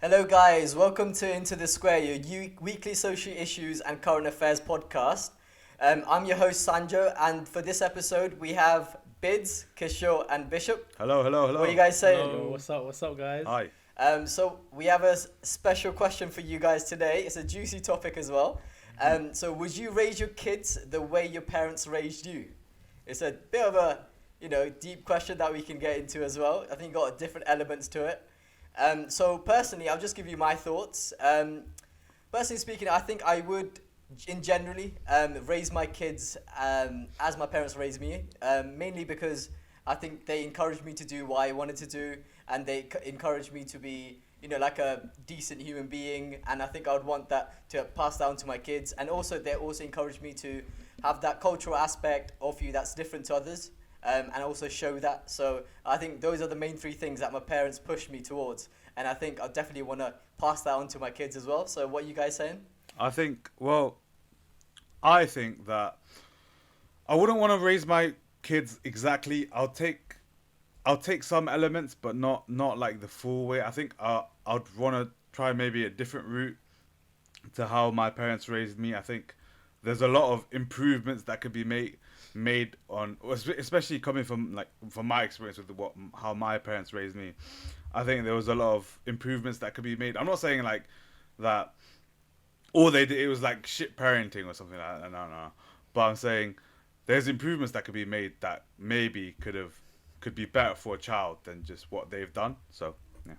Hello, guys. Welcome to Into the Square, your weekly social issues and current affairs podcast. I'm your host, Sanjog, and for this episode, we have Bids, Kishore, and Bishop. Hello, hello, What are you hello. guys saying? Yo, Hello. what's up, guys? Hi. So, we have a special question for you guys today. It's a juicy topic as well. So, would you raise your kids the way your parents raised you? It's a bit of a, deep question that we can get into as well. I think got different elements to it. So personally, I'll just give you my thoughts. Personally speaking, I think I would, in generally, raise my kids as my parents raised me. Mainly because I think they encouraged me to do what I wanted to do, and they encouraged me to be, like a decent human being. And I think I would want that to pass down to my kids. And also, they also encouraged me to have that cultural aspect of you that's different to others. And also show that. So I think those are the main three things that my parents pushed me towards, and I think I definitely want to pass that on to my kids as well. So what are you guys saying? I think that I wouldn't want to raise my kids exactly. I'll take some elements, but not like the full way. I think I'd want to try maybe a different route to how my parents raised me. I think there's a lot of improvements that could be made on, especially coming from my experience with how my parents raised me. I think there was a lot of improvements that could be made. I'm not saying like that all they did it was like shit parenting or something like that. No. But I'm saying there's improvements that could be made that maybe could be better for a child than just what they've done. So yeah.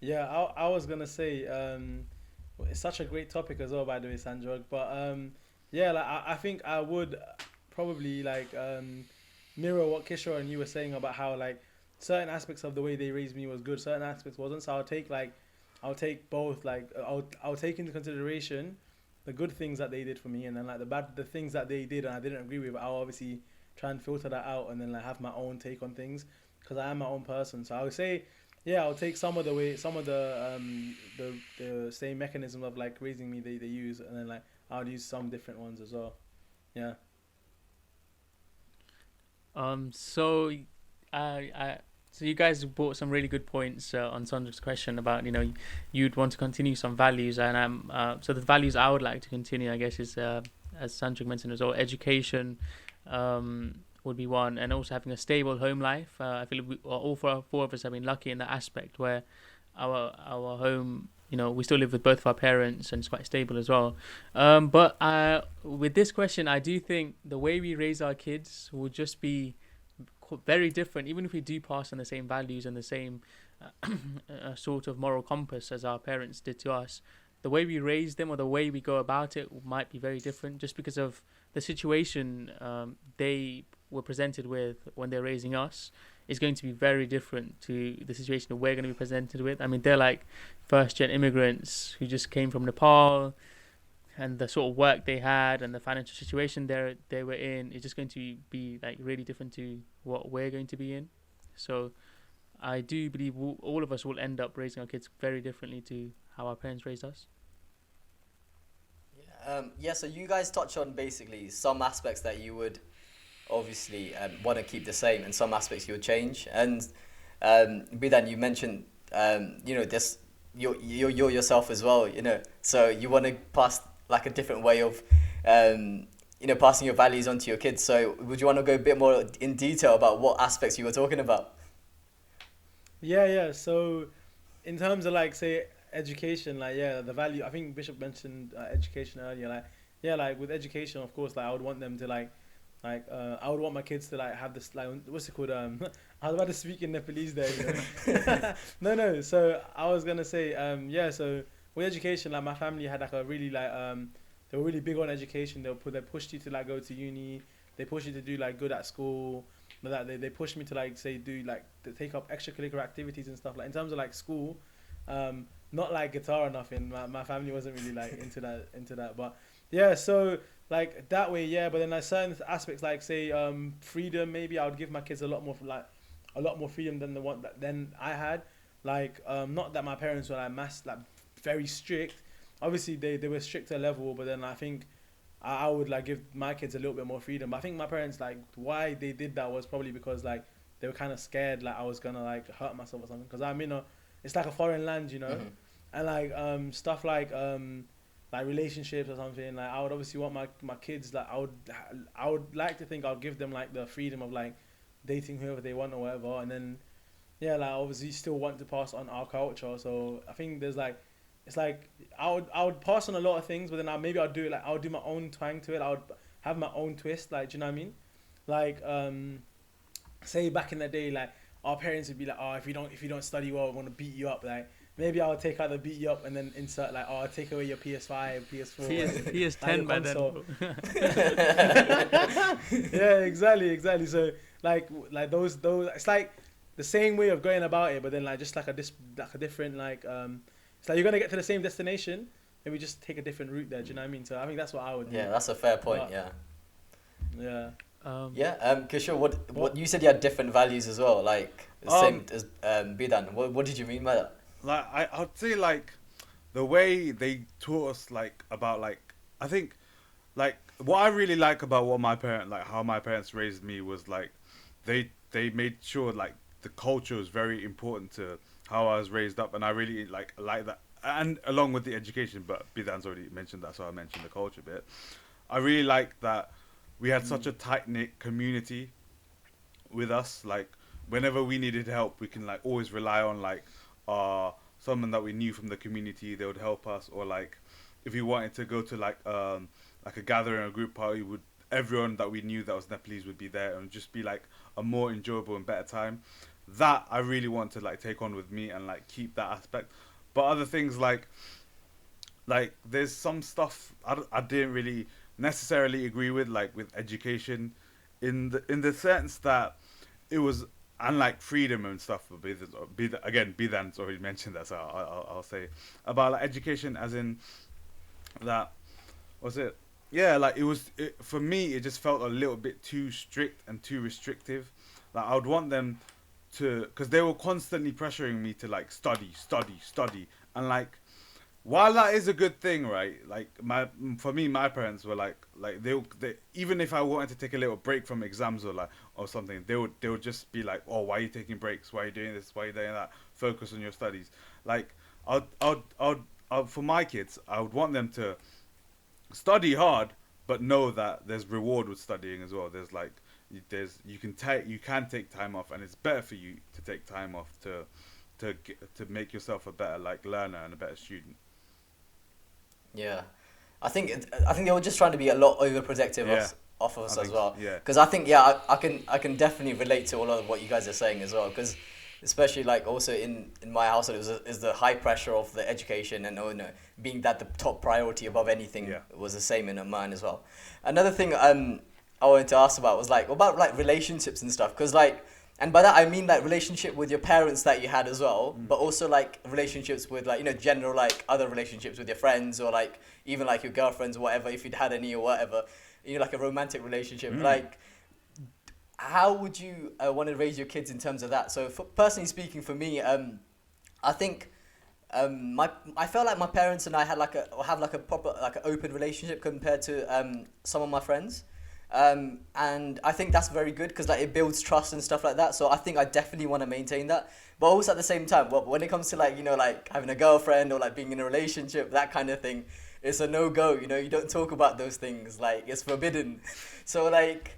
Yeah, I was gonna say, it's such a great topic as well, by the way, Sanjog. But yeah, like I think I would probably mirror what Kishore and you were saying about how like certain aspects of the way they raised me was good, certain aspects wasn't. So I'll take both. Like I'll take into consideration the good things that they did for me, and then like the things that they did and I didn't agree with. I'll obviously try and filter that out, and then like have my own take on things because I am my own person. So I would say, yeah, I'll take some of the same mechanism of like raising me they use, and then like I'll use some different ones as well. Yeah. So, so you guys brought some really good points on Sandra's question about you'd want to continue some values, and so the values I would like to continue, I guess, is as Sandra mentioned as well, education, would be one, and also having a stable home life. I feel all four of us have been lucky in that aspect where our home, we still live with both of our parents and it's quite stable as well. But with this question, I do think the way we raise our kids will just be very different, even if we do pass on the same values and the same sort of moral compass as our parents did to us. The way we raise them or the way we go about it might be very different just because of the situation they were presented with when they're raising us is going to be very different to the situation that we're going to be presented with. I mean, they're like first-gen immigrants who just came from Nepal, and the sort of work they had and the financial situation they were in is just going to be like really different to what we're going to be in. So I do believe all of us will end up raising our kids very differently to how our parents raised us. Yeah, so you guys touch on basically some aspects that you would obviously want to keep the same, and some aspects you would change. And Bidan, you mentioned this you're yourself as well, so you want to pass like a different way of passing your values onto your kids. So would you want to go a bit more in detail about what aspects you were talking about? Yeah. So in terms of like say education, like yeah, the value. I think Bishop mentioned education earlier. Like yeah, like with education, of course, like I would want them to I would want my kids to like have this like what's it called I was about to speak in Nepalese there. No. So I was gonna say yeah. So with education, like my family had like a really they were really big on education. They pushed you to like go to uni. They pushed you to do like good at school. But that they pushed me to like say do like to take up extracurricular activities and stuff like in terms of like school. Not like guitar or nothing. My family wasn't really like into that. But yeah, so like that way, yeah. But then like certain aspects like say freedom, maybe I would give my kids a lot more freedom than the one that then I had. Like not that my parents were like very strict. Obviously they were strict to a level, but then I think I would like give my kids a little bit more freedom. But I think my parents like why they did that was probably because like they were kind of scared like I was gonna like hurt myself or something, because I'm in a, it's like a foreign land, you know, Mhm. and like stuff like relationships or something. Like I would obviously want my kids, like I would like to think I'll give them like the freedom of like dating whoever they want or whatever, and then yeah, like obviously still want to pass on our culture. So I think there's like, it's like I would pass on a lot of things, but then maybe I'll do it like I'll do my own twang to it. I would have my own twist. Like, do you know what I mean? Like say back in the day, like our parents would be like, oh, if you don't study well, we want to beat you up. Like maybe I'll take out the beat you up and then insert like, oh, I'll take away your PS5, PS4, PS10 by then. console. Yeah, exactly. So like those it's like the same way of going about it, but then like just like a different like it's like you're gonna get to the same destination, maybe just take a different route there. Do you know what I mean? So I think that's what I would do. Yeah, that's a fair point. But- Yeah. Yeah. Kishore, what you said you had different values as well, like the same as Bidan. What did you mean by that? Like I'd say like the way they taught us like about like I think like what I really like about how my parents raised me was like they made sure like the culture was very important to how I was raised up, and I really like that, and along with the education. But Bidan's already mentioned that, so I mentioned the culture bit. I really like that we had such a tight knit community with us. Like whenever we needed help, we can like always rely on like someone that we knew from the community. They would help us, or like if we wanted to go to like a gathering, a group party, everyone that we knew that was Nepalese would be there, and just be like a more enjoyable and better time. That I really want to like take on with me and like keep that aspect. But other things like there's some stuff I didn't really necessarily agree with, like with education, in the sense that it was, and like freedom and stuff. Bidan's already mentioned that, so I'll say about like education as in that was it. Yeah, like for me, it just felt a little bit too strict and too restrictive. Like I would want them to, because they were constantly pressuring me to like study, and like while that is a good thing, right? Like for me, my parents were like they even if I wanted to take a little break from exams or something, they would just be like, oh, why are you taking breaks? Why are you doing this? Why are you doing that? Focus on your studies. Like I'd for my kids, I would want them to study hard, but know that there's reward with studying as well. There's like you can take time off, and it's better for you to take time off to make yourself a better like learner and a better student. Yeah, I think they were just trying to be a lot overprotective of us as well. Yeah. Because I think I can definitely relate to all of what you guys are saying as well. Because especially like also in my household, is the high pressure of the education, and being that the top priority above anything was the same in mine as well. Another thing I wanted to ask about was like about like relationships and stuff. Because like, and by that I mean like relationship with your parents that you had as well, but also like relationships with like general like other relationships with your friends, or like even like your girlfriends or whatever, if you'd had any or whatever, like a romantic relationship. Like how would you want to raise your kids in terms of that? So personally speaking, for me, I think I felt like my parents and I had have like a proper like an open relationship compared to some of my friends. And I think that's very good because like it builds trust and stuff like that. So I think I definitely want to maintain that. But also at the same time, when it comes to like like having a girlfriend or like being in a relationship, that kind of thing, it's a no-go. You don't talk about those things. Like it's forbidden. So like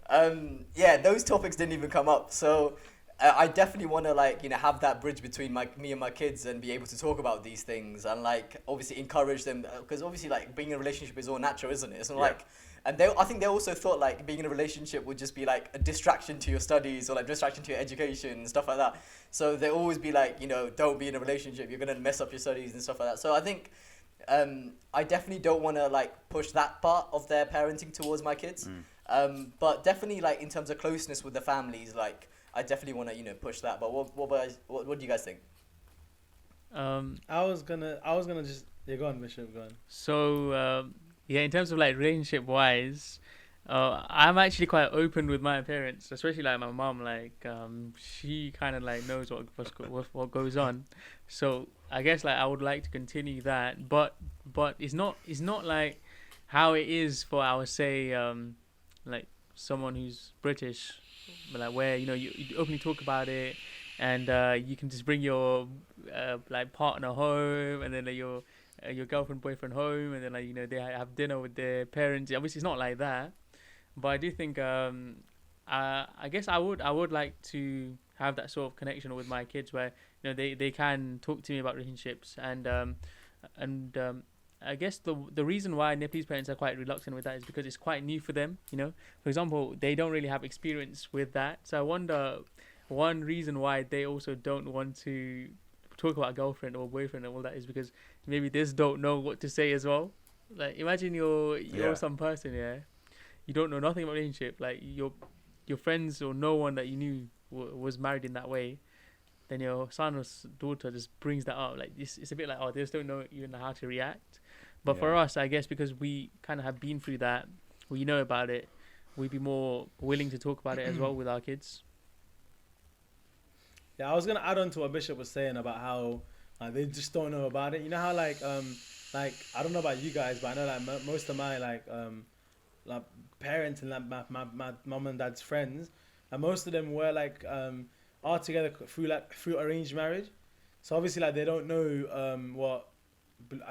those topics didn't even come up. So I definitely want to like have that bridge between me and my kids and be able to talk about these things and like obviously encourage them, because obviously like being in a relationship is all natural, isn't it? It's not like. And I think they also thought like being in a relationship would just be like a distraction to your studies or like distraction to your education and stuff like that. So they always be like, don't be in a relationship, you're going to mess up your studies and stuff like that. So I think I definitely don't want to like push that part of their parenting towards my kids. But definitely like in terms of closeness with the families, like I definitely want to push that. But what do you guys think? I was gonna just go on, Bishop, go on. So in terms of like relationship wise, I'm actually quite open with my parents, especially like my mom. Like she kind of like knows what goes on. So I guess like I would like to continue that, but it's not like how it is for, I would say, like someone who's British like where you openly talk about it, and you can just bring your like partner home, and then your girlfriend boyfriend home, and then like they have dinner with their parents. Obviously, it's not like that, but I do think I guess I would like to have that sort of connection with my kids where they can talk to me about relationships and I guess the reason why Nepalese parents are quite reluctant with that is because it's quite new for them. For example, they don't really have experience with that. So I wonder one reason why they also don't want to talk about girlfriend or boyfriend and all that is because maybe they just don't know what to say as well. Like imagine you're Yeah. some person, yeah, you don't know nothing about relationship, like your friends or no one that you knew was married in that way, then your son or daughter just brings that up. Like it's a bit like, oh, they just don't know even how to react. But for Yeah. us, I guess because we kind of have been through that, we know about it, we'd be more willing to talk about it as well with our kids. Yeah, I was gonna add on to what Bishop was saying about how they just don't know about it. You know how like I don't know about you guys, but I know like most of my like parents and like my mom and dad's friends, and most of them were like are together through arranged marriage. So obviously like they don't know what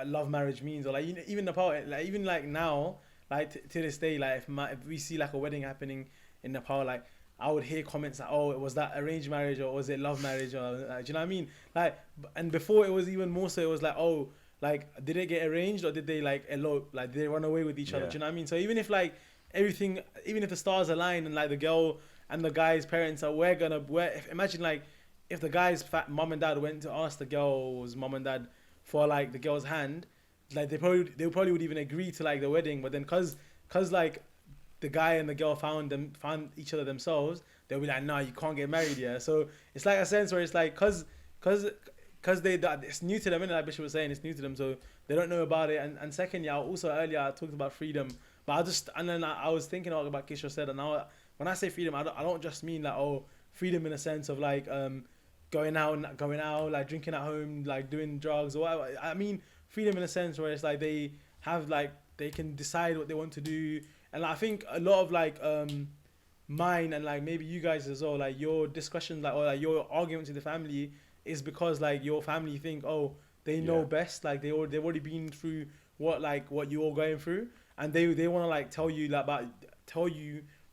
love marriage means, or like even Nepal, like even like now, like to this day, like if we see like a wedding happening in Nepal, like I would hear comments like, oh, was that arranged marriage or was it love marriage, or like, do you know what I mean? Like, and before it was even more so, it was like, oh, like did they get arranged or did they like elope, like did they run away with each other? Yeah. Do you know what I mean? So even if like everything, even if the stars align and like the girl and the guy's parents are, imagine like if the guy's mom and dad went to ask the girl's mom and dad for like the girl's hand, like they probably would even agree to like the wedding, but then cause like the guy and the girl found each other themselves, they'll be like, nah, you can't get married, yeah. So it's like a sense where it's like cause it's new to them, and like Bishop was saying, it's new to them, so they don't know about it. And secondly, also earlier I talked about freedom, but I was thinking about Kishore said, and now when I say freedom, I don't just mean like, oh, freedom in a sense of like going out, like drinking at home, like doing drugs or whatever. I mean freedom in a sense where it's like they have like they can decide what they want to do. And I think a lot of like mine and like maybe you guys as well, like your discussions, like or like your arguments with the family is because like your family think, oh, they know Yeah. best, like they've already been through what you're going through, and they want to like tell you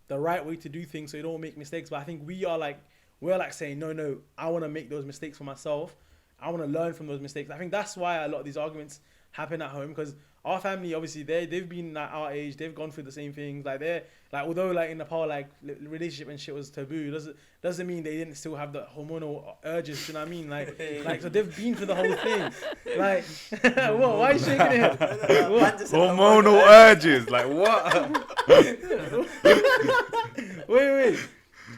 the right way to do things so you don't make mistakes. But I think we're like saying, no, I want to make those mistakes for myself. I want to learn from those mistakes. I think that's why a lot of these arguments happen at home, because our family, obviously, they've been at our age, they've gone through the same things. Like they're like, although like in Nepal, like relationship and shit was taboo, doesn't mean they didn't still have the hormonal urges. Do you know what I mean? Like so they've been through the whole thing. Like, what? Why are you shaking your head? Man just said Hormonal urges, like what? Wait.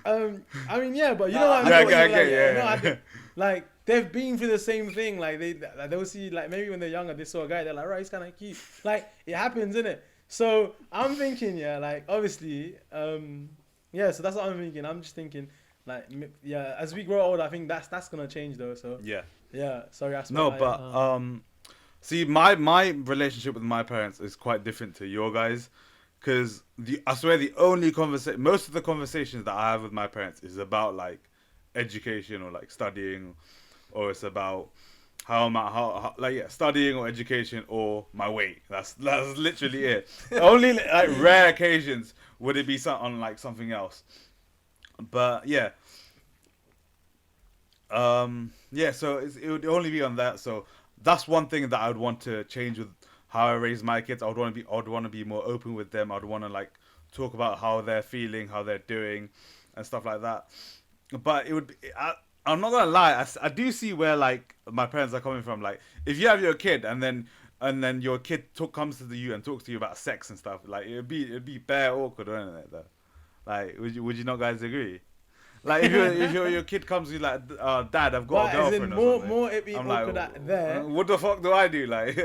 I mean, yeah, but you know what I Yeah, mean? yeah. Like they've been through the same thing. Like they'll see, like maybe when they're younger, they saw a guy, they're like, right, he's kind of cute. Like it happens, innit? So I'm thinking, yeah, like obviously, yeah. So that's what I'm thinking. I'm just thinking, like, yeah, as we grow older, I think that's gonna change though. So Yeah. Sorry, that's No, what but see, my relationship with my parents is quite different to your guys, because I swear most of the conversations that I have with my parents is about like education or like studying, or it's about studying or education or my weight. That's literally it. Only like rare occasions would it be on like something else. But yeah. So it would only be on that. So that's one thing that I would want to change with how I raise my kids. I'd want to be more open with them. I'd want to like talk about how they're feeling, how they're doing, and stuff like that. But it would be, I'm not gonna lie, I do see where like my parents are coming from. Like if you have your kid and then your kid comes to you and talks to you about sex and stuff, like it'd be bare awkward, wouldn't it? Though, like would you not guys agree? Like if your kid comes to you like, Dad, I've got a girlfriend or something. More it be I'm awkward like, at there. What the fuck do I do? Like,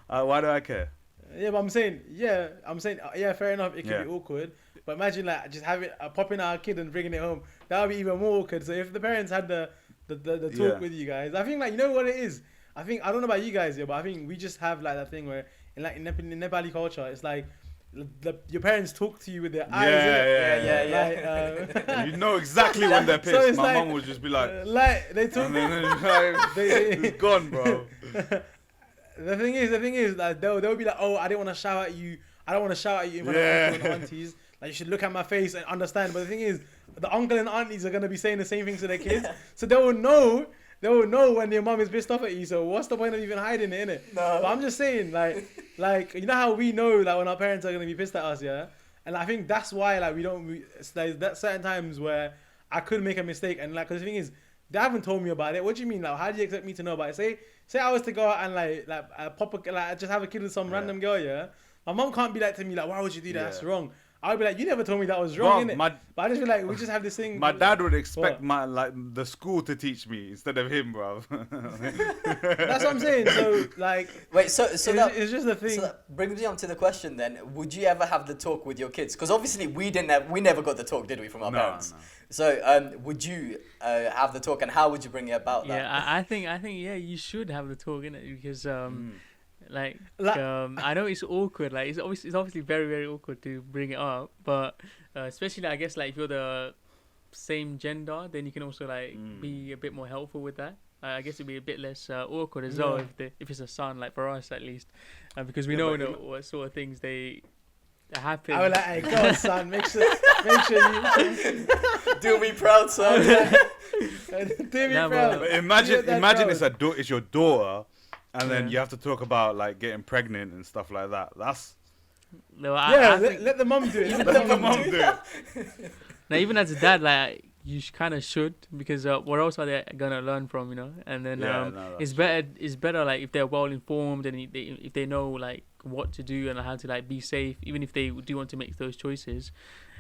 why do I care? Yeah, but I'm saying, fair enough. It can be awkward, but imagine like just having popping out a kid and bringing it home. That would be even more awkward. So if the parents had the talk with you guys, I think like you know what it is. I don't know about you guys, but I think we just have like that thing where in Nepali culture, it's like your parents talk to you with their eyes. Yeah. innit? Like, You know exactly when they're pissed. So it's My like- mum would just be like, they talk. and then like, it's gone, bro. The thing is, like they'll be like, oh, I didn't want to shout at you. I don't want to shout at you in front of uncle and aunties. Like you should look at my face and understand. But the thing is, the uncle and aunties are gonna be saying the same things to their kids, so they will know. They will know when your mum is pissed off at you. So what's the point of even hiding it, innit? No. But I'm just saying, like you know how we know like when our parents are gonna be pissed at us, yeah. And I think that's why like there's that certain times where I could make a mistake, and like 'cause the thing is, they haven't told me about it. What do you mean? Like, how do you expect me to know about it? Say I was to go out and just have a kid with some random girl, yeah. My mom can't be like to me like, why would you do that? Yeah. That's wrong. I'll be like, you never told me that was wrong, innit? But I just feel like we just have this thing. My dad would expect What? the school to teach me instead of him, bro. That's what I'm saying. So like, Wait, so it's just the thing. So that brings me on to the question then. Would you ever have the talk with your kids? Because obviously we never got the talk, did we, from our parents? No. So would you have the talk, and how would you bring it about? Yeah, I think yeah, you should have the talk in it because like Like- I know it's awkward. Like it's obviously very very awkward to bring it up, but especially I guess like if you're the same gender, then you can also like be a bit more helpful with that. I guess it'd be a bit less awkward as well if it's a son, like for us at least, because we know what sort of things they happen. I was like, hey, go on, son, make sure you Do me proud, son. do me Nah, proud. But Yeah, imagine that it's your daughter, and then Yeah. you have to talk about like getting pregnant and stuff like that. That's No, Yeah, I think, let the mum do it. Let the let the mum mum do it. now even as a dad, like you kind of should, because what else are they gonna learn from, you know? And then Yeah, no, that's it's better like if they're well informed and if they know like what to do and how to like be safe, even if they do want to make those choices.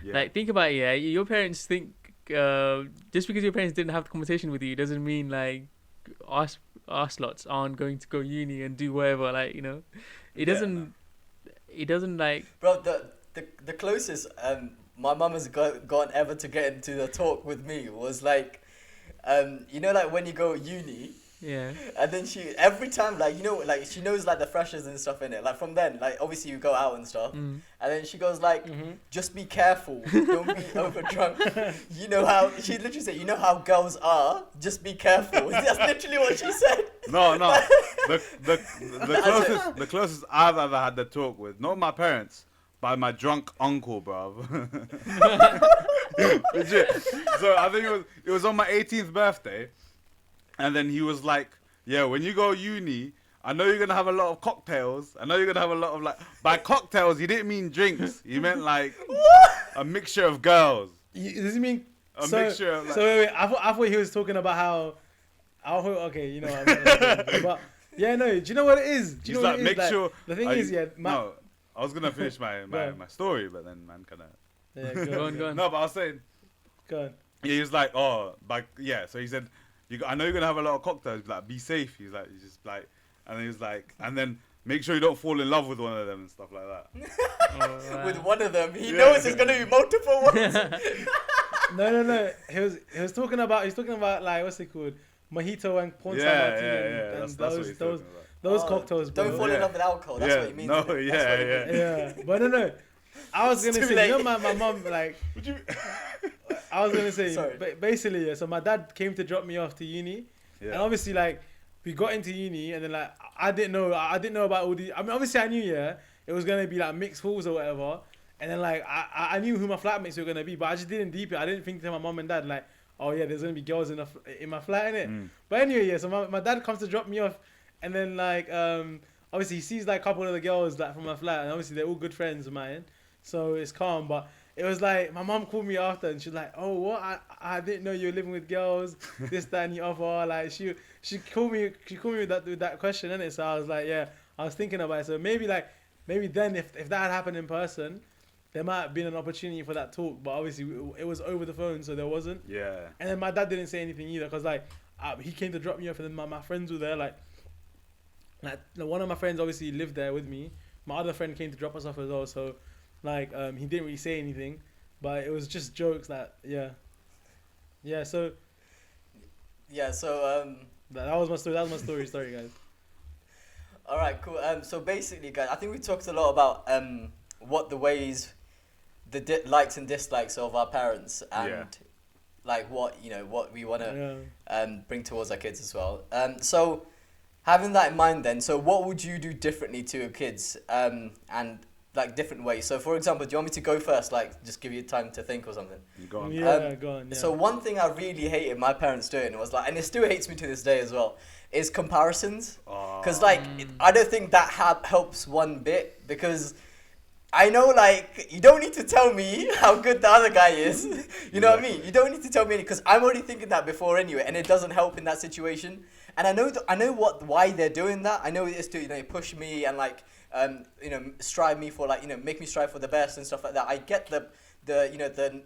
Yeah. Like think about it, yeah. Your parents think just because your parents didn't have the conversation with you doesn't mean like us lots aren't going to go uni and do whatever. Like you know, it doesn't. It doesn't like. Bro, the closest my mum has gone ever to get into the talk with me was like, you know, like when you go uni. Yeah. And then she, every time, like, you know, like, she knows, like, the freshers and stuff in it. Like, from then, like, obviously you go out and stuff. Mm. And then she goes, like, just be careful. Don't be over drunk. You know how, she literally said, you know how girls are? Just be careful. That's literally what she said. No. The closest I've ever had the talk with, not my parents, but my drunk uncle, bruv. Legit. So I think it was on my 18th birthday, and then he was like, "Yeah, when you go uni, I know you're gonna have a lot of cocktails. I know you're gonna have a lot of like." By cocktails, he didn't mean drinks. He meant like a mixture of girls. Does he mean A mixture of like. So wait, I thought he was talking about how. Okay, you know. But yeah, no. Do you know what it is? Do you He's know like, what it is? make sure. The thing are is, you- yeah. No, I was gonna finish my on. story, but then man kind of. Yeah, Go on. No, but I was saying. Go on. Yeah, he was like, oh, like, yeah. So he said, I know you're gonna have a lot of cocktails. He's like, be safe. He's just like, and then he was like, and then make sure you don't fall in love with one of them and stuff like that. Oh, With one of them. He Yeah. knows it's going to be multiple ones. No. He was talking about like what's it called, mojito and porn star martini and That's what he's talking about. those Oh, cocktails, bro. Don't fall in Yeah. love with alcohol. That's what he means. No, isn't it? yeah, That's what he yeah. means. Yeah, but no. I was It's gonna too say, you late. know, my mom like. Would you? I was gonna say, Sorry. basically, yeah. So my dad came to drop me off to uni, and obviously, like, we got into uni, and then like, I didn't know about all the. I mean, obviously, I knew, yeah, it was gonna be like mixed halls or whatever, and then like, I knew who my flatmates were gonna be, but I just didn't deep it. I didn't think to my mom and dad like, oh yeah, there's gonna be girls in my flat, innit? But anyway, yeah. So my dad comes to drop me off, and then like, obviously, he sees like a couple of the girls like from my flat, and obviously they're all good friends of mine, so it's calm, but. It was like my mom called me after and she's like, "Oh, what? I didn't know you were living with girls, this, that, and the other." Like she called me with that question, innit? So I was like, yeah, I was thinking about it. So maybe then if that had happened in person, there might have been an opportunity for that talk. But obviously it was over the phone, so there wasn't. Yeah. And then my dad didn't say anything either, cause like he came to drop me off, and then my friends were there. Like one of my friends obviously lived there with me. My other friend came to drop us off as well. So. Like he didn't really say anything, but it was just jokes that so that was my story. Sorry guys. All right, cool. So basically, guys, I think we talked a lot about what the ways, the likes and dislikes of our parents, and Yeah. like what what we want to Yeah. bring towards our kids as well. So having that in mind, then, so what would you do differently to your kids, and like different ways? So for example, do you want me to go first? Like just give you time to think or something. You go on. Yeah, go on. Yeah. So one thing I really hated my parents doing was like, and it still hates me to this day as well, is comparisons. Because like I don't think that helps one bit, because I know like you don't need to tell me how good the other guy is. You know what I mean? You don't need to tell me, because I'm already thinking that before anyway, and it doesn't help in that situation. And I know why they're doing that. I know it is to push me and like strive me for like make me strive for the best and stuff like that. I get the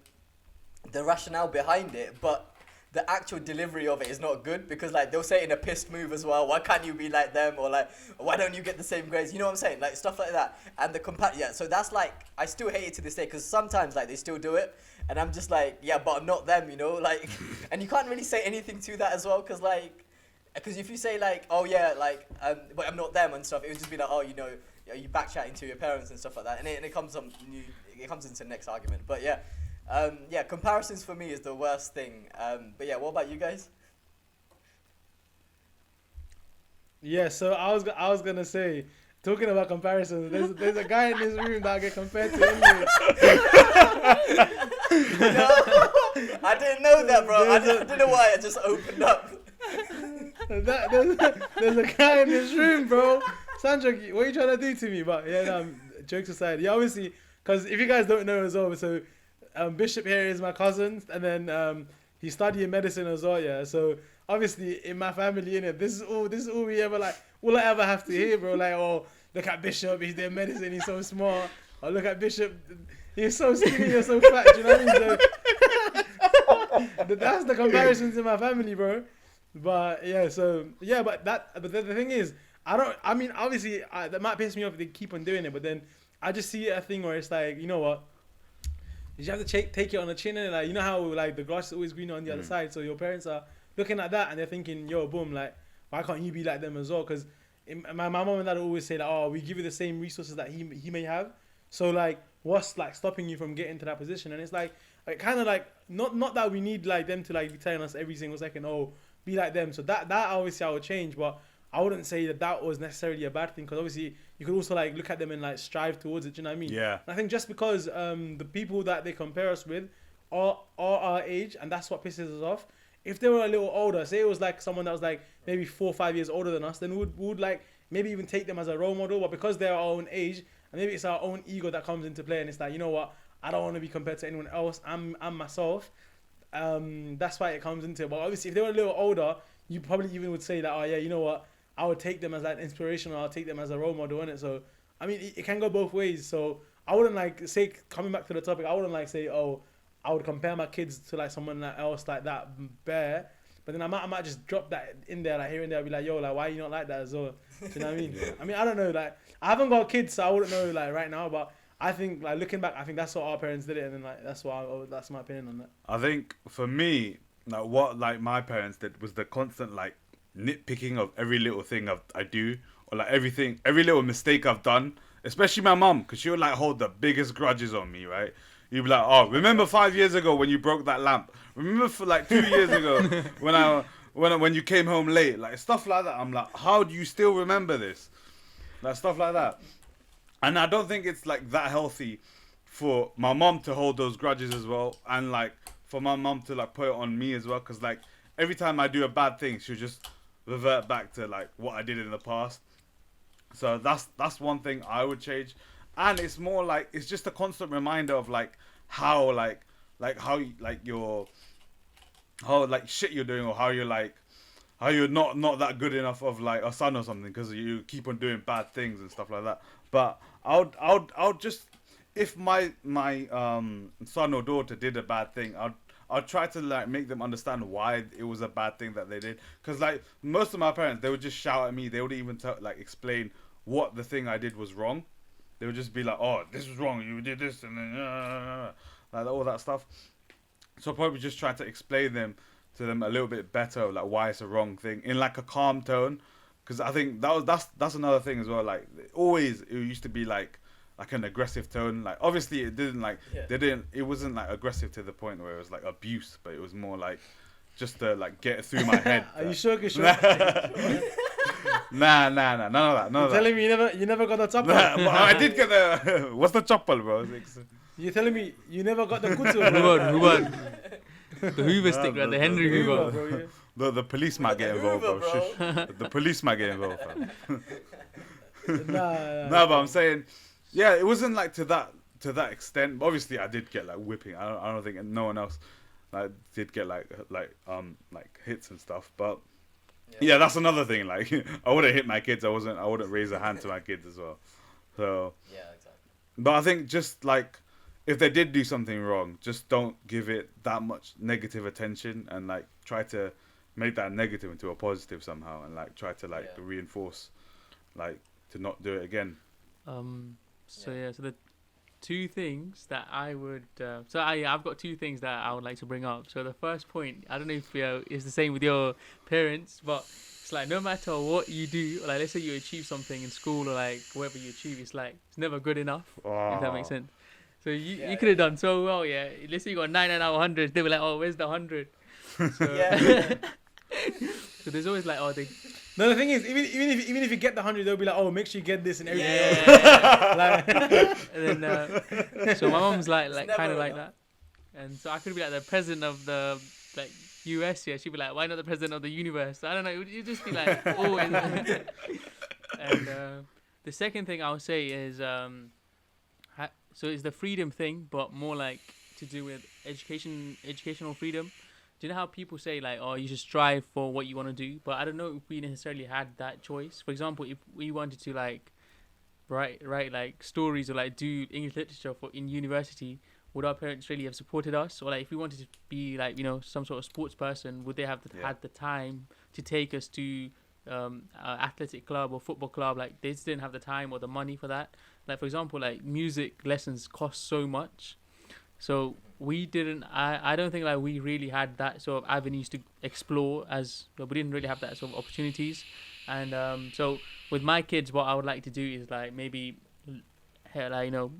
rationale behind it, but the actual delivery of it is not good, because like they'll say it in a pissed move as well. Why can't you be like them? Or like, why don't you get the same grades? You know what I'm saying? Like stuff like that. And the so that's like, I still hate it to this day, because sometimes like they still do it, and I'm just like, yeah, but I'm not them, like, and you can't really say anything to that as well, because if you say like, oh yeah, like, but I'm not them and stuff, it would just be like, oh, you back chatting to your parents and stuff like that, and it comes into the next argument. But yeah. Comparisons for me is the worst thing. But yeah, what about you guys? Yeah, so I was gonna say, talking about comparisons, there's a guy in this room that I get compared to anyway. No, I didn't know that, bro. I didn't know why I just opened up. There's a guy in this room, bro. Sanjog, what are you trying to do to me? But yeah, no, jokes aside, yeah, obviously, because if you guys don't know as well, so Bishop here is my cousin, and then he's studying medicine as well. Yeah, so obviously in my family, innit, this is all we ever like. All I ever have to hear, bro. Like, oh, look at Bishop, he's doing medicine, he's so smart. Or look at Bishop, he's so skinny, you're so fat. Do you know what I mean? So that's the comparisons in my family, bro. But yeah, but the thing is, I mean, obviously that might piss me off if they keep on doing it, but then I just see a thing where it's like, you know what? You have to take it on the chin, and like, you know how like the grass is always greener on the other side. So your parents are looking at that and they're thinking, yo, boom, like, why can't you be like them as well? Because my mom and dad always say that, oh, we give you the same resources that he may have. So like, what's like stopping you from getting to that position? And it's like kind of like not that we need like them to like be telling us every single second, oh, be like them. So that obviously I would change, but I wouldn't say that was necessarily a bad thing, because obviously you could also like look at them and like strive towards it. Do you know what I mean? Yeah. And I think just because the people that they compare us with are our age, and that's what pisses us off. If they were a little older, say it was like someone that was like maybe 4 or 5 years older than us, then we would like maybe even take them as a role model. But because they're our own age, and maybe it's our own ego that comes into play, and it's like, you know what, I don't want to be compared to anyone else. I'm myself. That's why it comes into it. But obviously, if they were a little older, you probably even would say that, oh yeah, you know what, I would take them as like inspiration, or I'll take them as a role model, innit? So I mean, it can go both ways. So I wouldn't like say, coming back to the topic, I wouldn't like say, oh, I would compare my kids to like someone else like that bare. But then I might just drop that in there, like here and there. I'll be like, yo, like, why are you not like that as well? Do you know what I mean? Yeah. I mean, I don't know. Like, I haven't got kids, so I wouldn't know like right now. But I think like looking back, I think that's what our parents did it, and then like that's my opinion on that. I think for me, like what like my parents did was the constant like nitpicking of every little thing I do, or like every little mistake I've done. Especially my mum, because she would like hold the biggest grudges on me, right? You'd be like, oh, remember 5 years ago when you broke that lamp? Remember for like 2 years ago when you came home late? Like stuff like that. I'm like, how do you still remember this? Like stuff like that. And I don't think it's like that healthy for my mom to hold those grudges as well, and like for my mom to like put it on me as well, because like every time I do a bad thing, she'll just revert back to like what I did in the past. So that's one thing I would change. And it's more like, it's just a constant reminder of like how like how like your how like shit you're doing, or how you're not that good enough of like a son or something, because you keep on doing bad things and stuff like that. But I'll just, if my son or daughter did a bad thing, I'll try to like make them understand why it was a bad thing that they did. Because like most of my parents, they would just shout at me. They wouldn't even like explain what the thing I did was wrong. They would just be like, oh, this was wrong, you did this, and then like all that stuff. So I'll probably just try to explain to them a little bit better, like why it's a wrong thing, in like a calm tone. Because I think that's another thing as well. Like it used to be like like an aggressive tone. Like obviously it didn't like Yeah. it wasn't like aggressive to the point where it was like abuse, but it was more like just to like get it through my head. Are you sure? You sure? Nah, none of that. You're telling me you never got the chopper? Nah, but I did get the. What's the chopper, bro? You're telling me you never got the kutu? Hoover. The Hoover stick, right? The Henry Hoover. bro. Yeah. The police might get involved, bro. Hoover, bro. Shush. The police might get involved, fam. Nah. No, but I'm saying, yeah, it wasn't like to that extent. Obviously, I did get like whipping. I don't think no one else like did get like hits and stuff. But yeah, that's another thing. Like I wouldn't hit my kids. I wouldn't raise a hand to my kids as well. So Yeah, exactly. but I think just like if they did do something wrong, just don't give it that much negative attention and like try to make that negative into a positive somehow and like try to like reinforce like to not do it again. So the two things that I would I've got two things that I would like to bring up. So the first point, I don't know if it's the same with your parents, but it's like no matter what you do, like let's say you achieve something in school or like whatever you achieve, it's like it's never good enough. If that makes sense. So you could have done so well, yeah. Let's say you got 9 out of 100, they were like, oh, where's the 100? So, so there's always like, oh, they. No, the thing is, even if you get the 100, they'll be like, oh, make sure you get this and everything else. Like, and then, so my mom's like kind of like that, and so I could be like the president of the like US. Yeah, she'd be like, why not the president of the universe? I don't know. You'd just be like, oh. And the second thing I'll say is, so it's the freedom thing, but more like to do with educational freedom. Do you know how people say like, oh, you should strive for what you want to do? But I don't know if we necessarily had that choice. For example, if we wanted to like write like stories or like do English literature in university, would our parents really have supported us? Or like if we wanted to be like, you know, some sort of sports person, would they have had the time to take us to athletic club or football club? Like they just didn't have the time or the money for that. Like for example, like music lessons cost so much. So we didn't. I don't think like we really had that sort of avenues to explore we didn't really have that sort of opportunities, and so with my kids, what I would like to do is like maybe, like you know,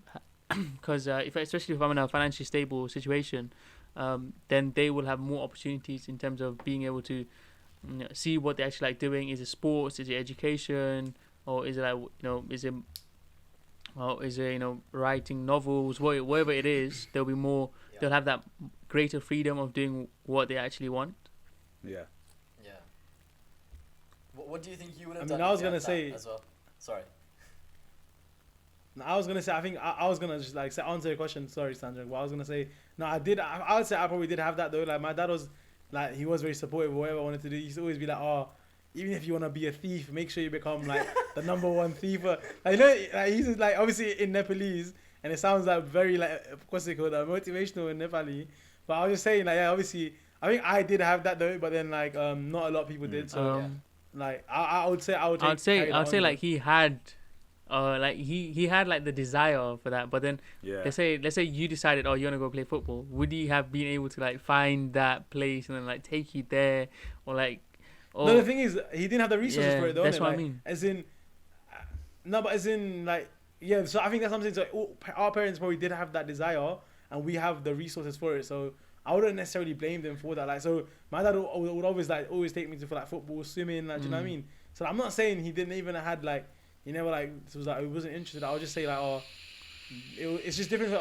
because especially if I'm in a financially stable situation, then they will have more opportunities in terms of being able to see what they actually like doing. Is it sports? Is it education? Or is it like writing novels, whatever it is, there'll be more. They'll have that greater freedom of doing what they actually want. Yeah. Yeah. What do you think you would have I done? mean, I was if you gonna had that say- as well. Sorry. No, I was gonna say, I think I was gonna just like say answer your question. Sorry, Sanjog. What I was gonna say, no, I did. I would say I probably did have that though. Like my dad was, like he was very supportive of whatever I wanted to do. He used to always be like, oh, even if you wanna be a thief, make sure you become like the number one thief. Like, you know, like he's just, like obviously in Nepalese, and it sounds like very like what's it called, motivational in Nepali. But I was just saying like obviously I think I did have that though, but then like not a lot of people did. So like I would say I'd say like he had. Like he had like the desire for that, but then let's say you decided, oh, you wanna go play football. Would he have been able to like find that place and then like take you there, or like? Or, no, the thing is, he didn't have the resources for it, though. That's innit? what Like, I mean. As in, no, but as in like So I think that's something. So our parents probably did have that desire, and we have the resources for it. So I wouldn't necessarily blame them for that. Like, so my dad would always take me to for like football, swimming. Like, do you know what I mean? So I'm not saying he didn't even had like. He never like was like he wasn't interested. I would just say like it's just different for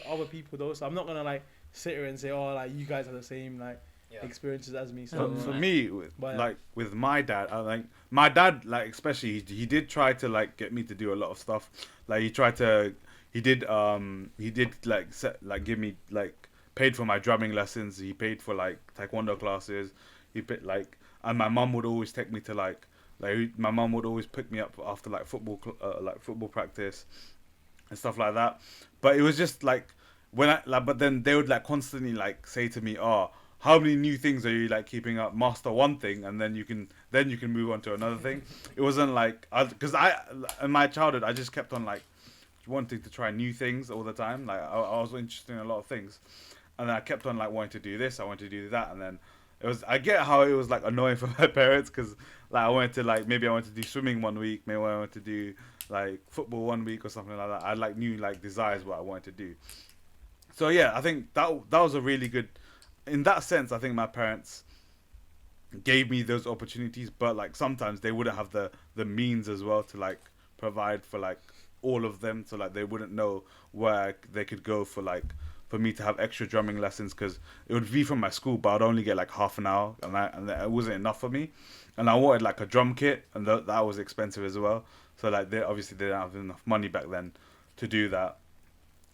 other people though. So I'm not gonna like sit here and say like you guys have the same like experiences as me. So for me, with my dad, I think my dad like especially he did try to like get me to do a lot of stuff. Like he did give me like paid for my drumming lessons. He paid for like taekwondo classes. He paid and my mum would always take me to like my mum would always pick me up after like football practice and stuff like that. But it was just like but then they would like constantly like say to me, oh, how many new things are you like keeping up? Master one thing and then you can move on to another thing. It wasn't like because in my childhood I just kept on like wanting to try new things all the time. Like I was interested in a lot of things, and then I kept on like wanting to do this, I wanted to do that, and then I get how it was like annoying for my parents because like I wanted to do swimming one week, maybe I wanted to do like football one week or something like that. I like knew like desires what I wanted to do. So yeah, I think that was a really good. In that sense, I think my parents gave me those opportunities, but like sometimes they wouldn't have the means as well to like provide for like all of them, so like they wouldn't know where they could go for like for me to have extra drumming lessons, because it would be from my school, but I'd only get like half an hour, and it wasn't enough for me, and I wanted like a drum kit, and that was expensive as well. So like they obviously didn't have enough money back then to do that,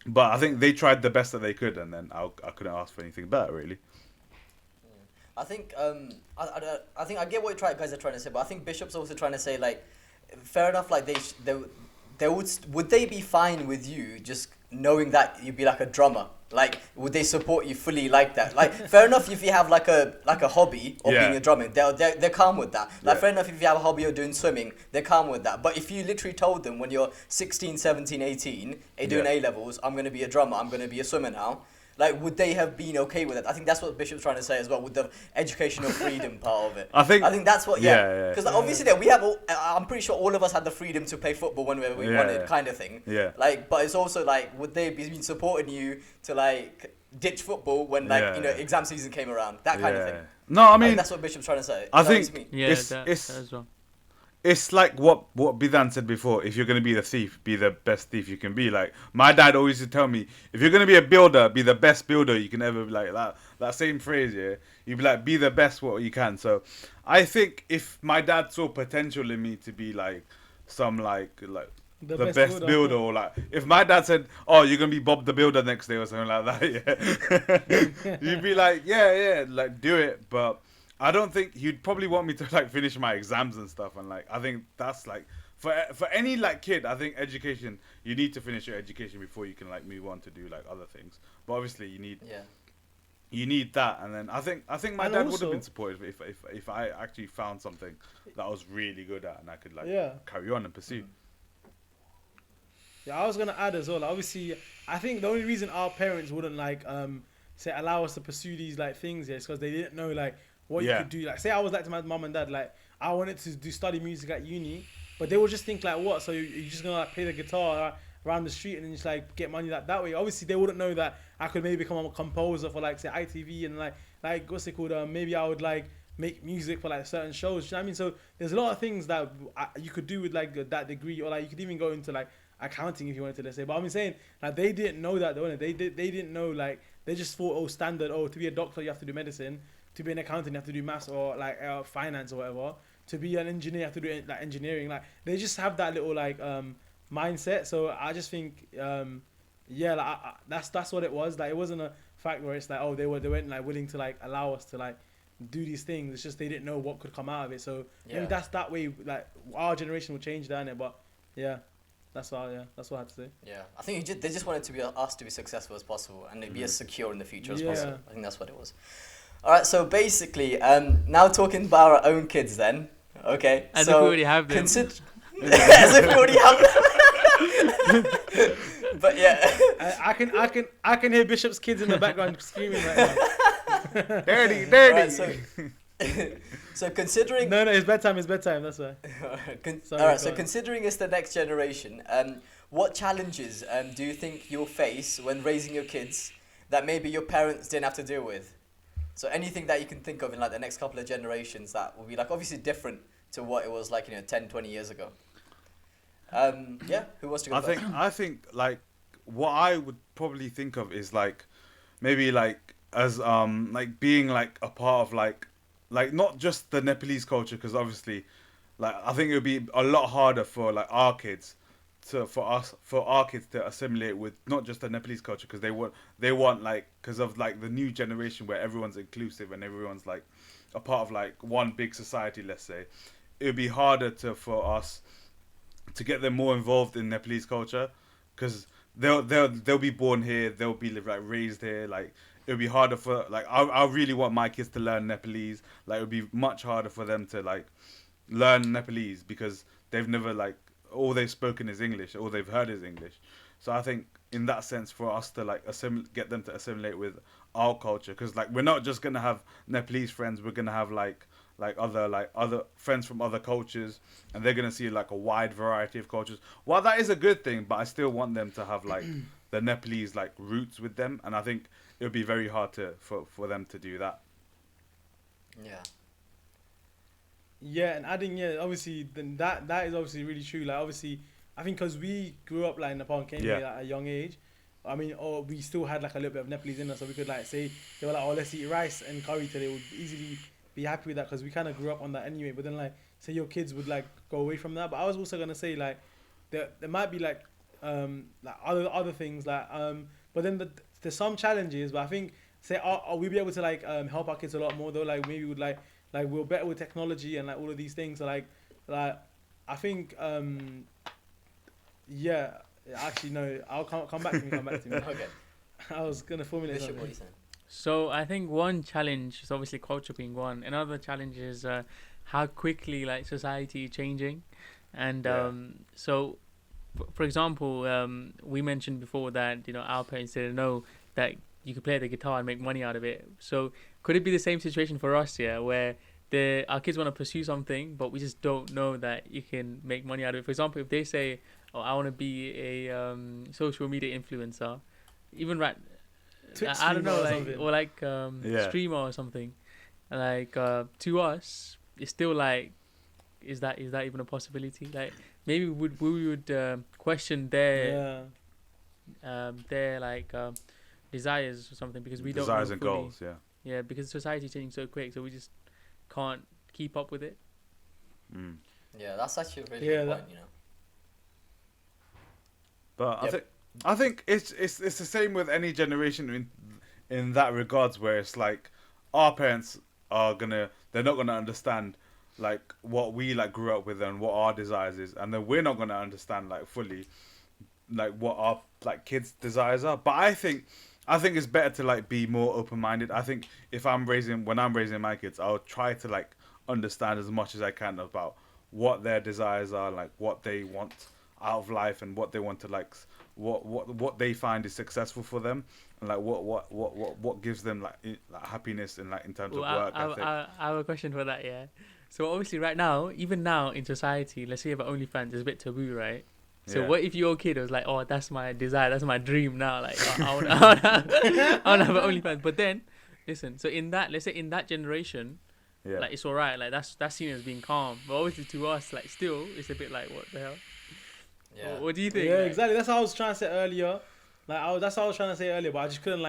but I think they tried the best that they could, and then I couldn't ask for anything better really. I think I think I get what guys are trying to say, but I think Bishop's also trying to say like, fair enough. Like they would they be fine with you just knowing that you'd be like a drummer? Like, would they support you fully like that? Like, fair enough if you have like a hobby of being a drummer, they're calm with that. Like, fair enough if you have a hobby of doing swimming, they're calm with that. But if you literally told them when you're 16, 17, 18, doing A levels, I'm gonna be a drummer, I'm gonna be a swimmer now. Like, would they have been okay with it? I think that's what Bishop's trying to say as well, with the educational freedom part of it. I think that's what, because obviously we have, I'm pretty sure all of us had the freedom to play football whenever we wanted, kind of thing. Yeah. Like, but it's also like, would they be supporting you to like ditch football when like exam season came around, that kind of thing? No, I mean that's what Bishop's trying to say. I think that as well. It's like what Bidan said before. If you're gonna be the thief, be the best thief you can be. Like my dad always used to tell me, if you're gonna be a builder, be the best builder you can ever be. Like that same phrase, yeah. You'd be like, be the best what you can. So I think if my dad saw potential in me to be like some like the best builder, or like if my dad said, oh, you're gonna be Bob the Builder next day or something like that, yeah, you'd be like, yeah, like do it. But I don't think he'd probably want me to like finish my exams and stuff, and like I think that's like for any like kid, I think education, you need to finish your education before you can like move on to do like other things. But obviously you need that, and then I think my dad would have been supportive if I actually found something that I was really good at and I could like carry on and pursue. Yeah, I was gonna add as well. Like, obviously, I think the only reason our parents wouldn't like say allow us to pursue these like things is because they didn't know like what you could do. Like, say I was like to my mum and dad, like I wanted to study music at uni, but they would just think like, what? So you're just gonna like play the guitar around the street and then just like get money that way? Obviously, they wouldn't know that I could maybe become a composer for like say ITV and like what's it called? Maybe I would like make music for like certain shows. You know what I mean? So there's a lot of things that you could do with like that degree, or like you could even go into like accounting if you wanted to, let's say. But I'm saying like they didn't know that, though. They didn't know, like they just thought, standard, to be a doctor you have to do medicine, to be an accountant you have to do maths or like finance or whatever, to be an engineer you have to do like engineering. Like they just have that little like mindset. So I just think that's what it was. Like it wasn't a fact where it's like they weren't like willing to like allow us to like do these things. It's just they didn't know what could come out of it. So maybe that's that way like our generation will change that, innit? But that's what I had to say. Yeah, I think they just wanted to be us to be successful as possible and be as secure in the future as possible. I think that's what it was. All right, so basically, now talking about our own kids, then. Okay. As if we already have them. As if we already have them. But yeah, I can hear Bishop's kids in the background screaming right now. Dirty. Right, so considering... No, it's bedtime, that's why. Alright, so considering it's the next generation, what challenges do you think you'll face when raising your kids that maybe your parents didn't have to deal with? So anything that you can think of in like the next couple of generations that will be like obviously different to what it was like 10, 20 years ago. Who wants to go first? I think like what I would probably think of is like maybe like as like being like a part of like not just the Nepalese culture, because obviously like I think it would be a lot harder for like our kids to assimilate with not just the Nepalese culture, because they want like, because of like the new generation where everyone's inclusive and everyone's like a part of like one big society, let's say. It would be harder for us to get them more involved in Nepalese culture, because they'll be born here, they'll be like raised here. Like it would be harder for like I really want my kids to learn Nepalese. Like it would be much harder for them to like learn Nepalese because they've never like, all they've spoken is English, all they've heard is English. So I think in that sense, for us to like get them to assimilate with our culture, because like we're not just gonna have Nepalese friends, we're gonna have like other friends from other cultures, and they're gonna see like a wide variety of cultures. Well, that is a good thing, but I still want them to have like the Nepalese like roots with them, and I think it would be very hard for them to do that. Yeah. Yeah, and adding, yeah, obviously, then that is obviously really true. Like, obviously, I think because we grew up like in Nepal and came here at a young age, I mean, or we still had like a little bit of Nepalese in us, so we could like say they were like, oh, let's eat rice and curry today. Would easily be happy with that because we kind of grew up on that anyway. But then like, say your kids would like go away from that. But I was also gonna say like, there might be like other things like but then there's some challenges. But I think say are we be able to like help our kids a lot more though? Like maybe would like we're better with technology and like all of these things. So like I think yeah. Actually, no. I'll come back to me. Come back to me. Okay. I was gonna formulate Bishop, what are you something. saying? So I think one challenge is obviously culture being one. Another challenge is how quickly like society is changing, and so for example, we mentioned before that our parents didn't know that you could play the guitar and make money out of it. So could it be the same situation for us, where our kids want to pursue something, but we just don't know that you can make money out of it. For example, if they say, "Oh, I want to be a social media influencer," even I don't know, streamer or something. Like to us, it's still like, is that even a possibility? Like maybe we would question their desires or something because we don't know Desires and fully. goals, yeah. Yeah, because society's changing so quick, so we just can't keep up with it. Yeah, that's actually a really good point, But I think it's the same with any generation in that regards, where it's like our parents they're not gonna understand like what we like grew up with and what our desires is, and then we're not gonna understand like fully like what our like kids' desires are. But I think it's better to like be more open minded. I think when I'm raising my kids, I'll try to like understand as much as I can about what their desires are, like what they want out of life and what they want to like what they find is successful for them, and like what gives them like happiness in terms of work. I have a question for that. Yeah, so obviously right now, even now in society, let's say about OnlyFans, it's a bit taboo, right? So what if your kid was like, oh, that's my desire, that's my dream now, like I want to have an OnlyFans. But then listen, so let's say in that generation, like it's alright, like that's seen as being calm, but obviously to us, like still it's a bit like, what the hell? Yeah. What do you think? Yeah, exactly. That's what I was trying to say earlier. That's what I was trying to say earlier, but I just couldn't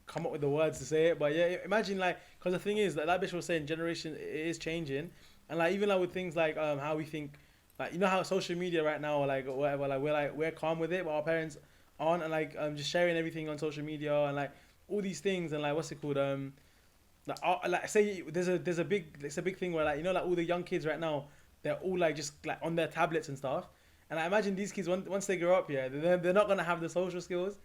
come up with the words to say it. But yeah, imagine because the thing is that Bishop was saying, generation is changing, and like even like with things like how we think, like how social media right now or like whatever, like we're calm with it, but our parents aren't, and like just sharing everything on social media and like all these things, and like what's it called like say there's a big thing where like like all the young kids right now, they're all like just like on their tablets and stuff, and I imagine these kids once they grow up, they're not gonna have the social skills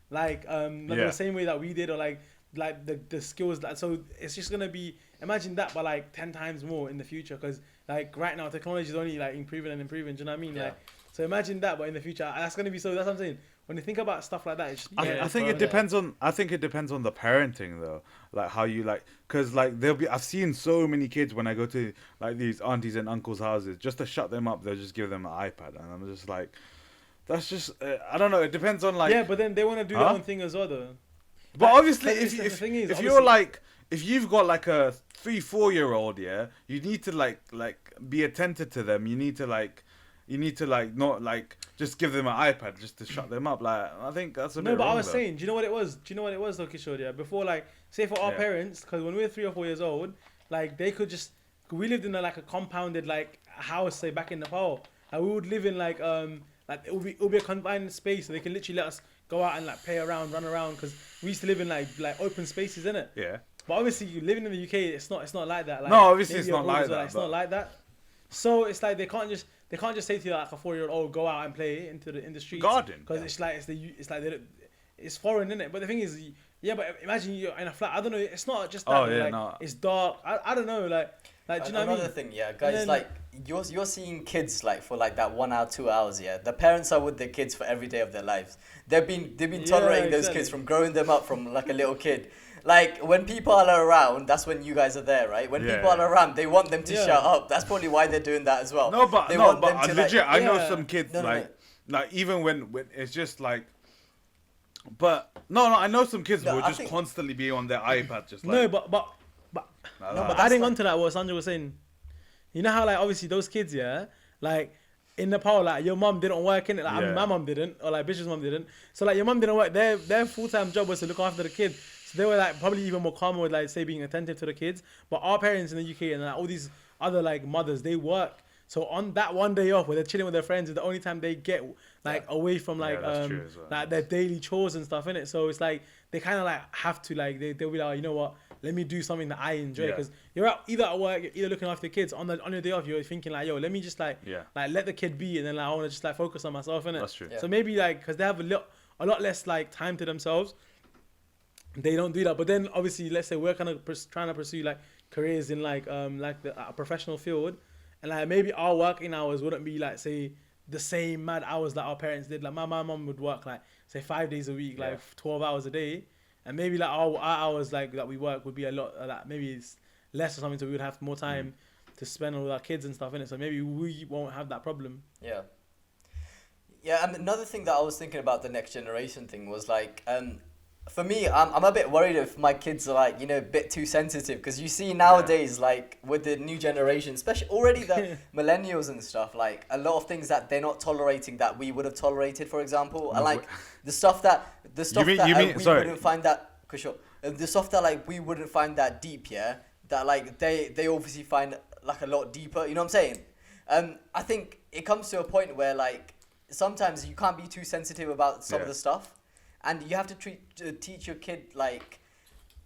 like the same way that we did, or like the skills that, so it's just gonna be, imagine that by like 10 times more in the future, because like right now technology is only like improving and improving, do you know what I mean? Yeah. Like, so imagine that, but in the future that's gonna be, so that's what I'm saying, when you think about stuff like that, it's just, I think it depends on the parenting though, like how you like, because like I've seen so many kids when I go to like these aunties and uncles' houses, just to shut them up they'll just give them an iPad, and I'm just like, that's just I don't know, it depends on like, yeah, but then they want to do their own thing as well though. but obviously if you're like, if you've got like a 3-4-year-old, you need to like be attentive to them. You need to not like just give them an iPad just to shut them up. Like, I think that's a bit No, but wrong, I was though. saying, do you know what it was though, Kishore? Yeah, before, like, say for our parents, because when we were 3 or 4 years old, like they could just, we lived in a compounded like house, say back in Nepal, and we would live in like it would be a confined space, so they can literally let us go out and like play around, run around, because we used to live in like open spaces, innit? Yeah. But obviously, living in the UK, it's not like that. Like, No, obviously maybe it's not abroad like as well, that, It's not like that. So it's like they can't just say to you like a 4-year-old, oh, go out and play in the streets. Garden. Because it's foreign, innit? But the thing is, yeah, but imagine you're in a flat. I don't know. It's not just that. Oh, but, yeah, like, no. it's dark. I don't know. Like do you know what I mean? Another thing, guys, then, like you're seeing kids like for like that 1 hour, 2 hours. The parents are with their kids for every day of their lives. They've been tolerating those kids from growing them up from like a little kid, like when people are around, that's when you guys are there, right? When Yeah, people yeah. are around, they want them to Yeah. shut up. That's probably why they're doing that as well. No, but they no, want but them to, legit, I know Yeah. some kids No, no, like even when it's just like, but no, I know some kids No, will I just think- constantly be on their iPad, just like No, but nah, No, nah. but adding like- on to that, what Sanjog was saying, you know how like obviously those kids, yeah, like in Nepal, like your mum didn't work in it. Like I mean, Yeah. my mum didn't, or like Bishop's mum didn't. So like your mum didn't work. Their full time job was to look after the kid. So they were like probably even more calm with like say being attentive to the kids. But our parents in the UK and like, all these other like mothers, they work. So on that one day off where they're chilling with their friends is the only time they get like away from like that's true as well. like their daily chores and stuff in it. So it's like they kind of like have to like they'll be like, you know what, let me do something that I enjoy, Yeah. because you're either at work, you're either looking after your kids on your day off, you're thinking like, yo, let me just like Yeah. like let the kid be, and then like I want to just like focus on myself in it. That's true. Yeah. So maybe like because they have a lot less like time to themselves, they don't do that. But then obviously, let's say we're kind of trying to pursue like careers in like the professional field, and like maybe our working hours wouldn't be like say the same mad hours that our parents did. Like my mom would work like say 5 days a week, Yeah. like 12 hours a day, and maybe like our hours like that we work would be a lot like maybe it's less or something, so we would have more time to spend with our kids and stuff in it. So maybe we won't have that problem. Yeah. Yeah, and another thing that I was thinking about the next generation thing was like, for me, I'm a bit worried if my kids are like, you know, a bit too sensitive, because you see nowadays, like with the new generation, especially already the millennials and stuff, like a lot of things that they're not tolerating that we would have tolerated, for example, and like the stuff that we wouldn't find that, sure, the stuff that like we wouldn't find that deep, yeah, that like they obviously find like a lot deeper. You know what I'm saying? I think it comes to a point where like sometimes you can't be too sensitive about some of the stuff, and you have to teach your kid like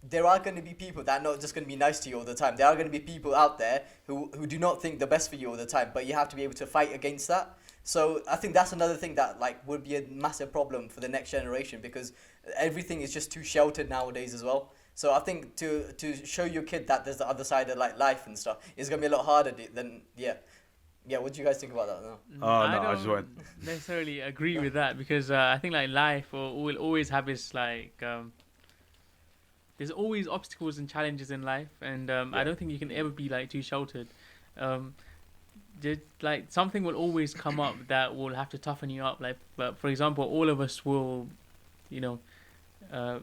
there are going to be people that are not just going to be nice to you all the time. There are going to be people out there who do not think the best for you all the time, but you have to be able to fight against that. So I think that's another thing that like would be a massive problem for the next generation, because everything is just too sheltered nowadays as well. So I think to show your kid that there's the other side of like life and stuff is going to be a lot harder than yeah. What do you guys think about that? No. Oh, no, I don't just went- necessarily agree with that, because I think like life will always have its like there's always obstacles and challenges in life, and I don't think you can ever be like too sheltered. Like something will always come up that will have to toughen you up. Like, but for example, all of us will, you know, for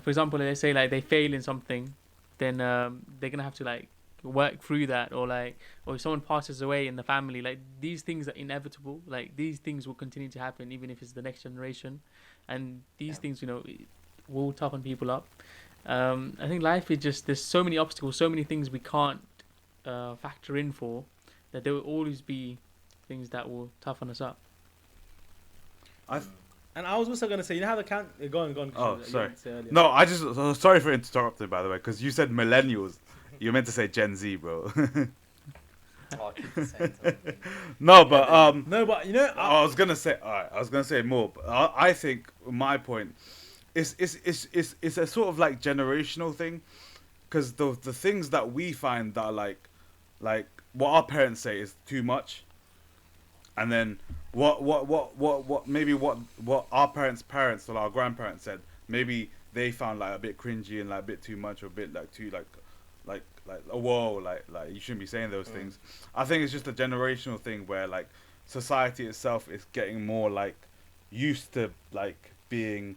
example, let's say like they fail in something, then they're gonna have to like work through that, or if someone passes away in the family, like these things are inevitable. Like these things will continue to happen even if it's the next generation, and these things, you know, will toughen people up. I think life is just, there's so many obstacles, so many things we can't factor in for, that there will always be things that will toughen us up. And I was also gonna say, you know how the count go on. Oh, you sorry. wanted to say earlier. No, I just sorry for interrupting, by the way, because you said millennials. You meant to say Gen Z, bro. Oh, I keep saying something. No, but No, but you know, I was gonna say, alright, I was gonna say more. But I think my point is it's a sort of like generational thing, because the things that we find that are like what our parents say is too much, and then what maybe what our parents or our grandparents said, maybe they found like a bit cringy and like a bit too much, or a bit like too like oh, whoa, like you shouldn't be saying those things. I think it's just a generational thing where like society itself is getting more like used to like being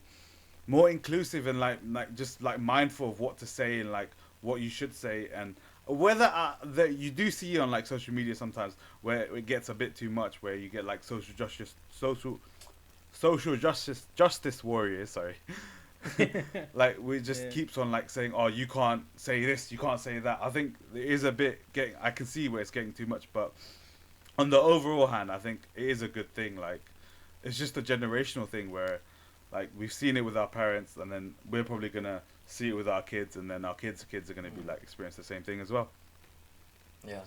more inclusive and like just like mindful of what to say and like what you should say, and whether that you do see on like social media sometimes where it gets a bit too much, where you get like social justice warriors, sorry. Like we just keeps on like saying, oh, you can't say this, you can't say that. I think it is a bit getting, I can see where it's getting too much, but on the overall hand, I think it is a good thing. Like it's just a generational thing where like we've seen it with our parents, and then we're probably gonna see it with our kids, and then our kids are gonna be like experience the same thing as well. Yeah.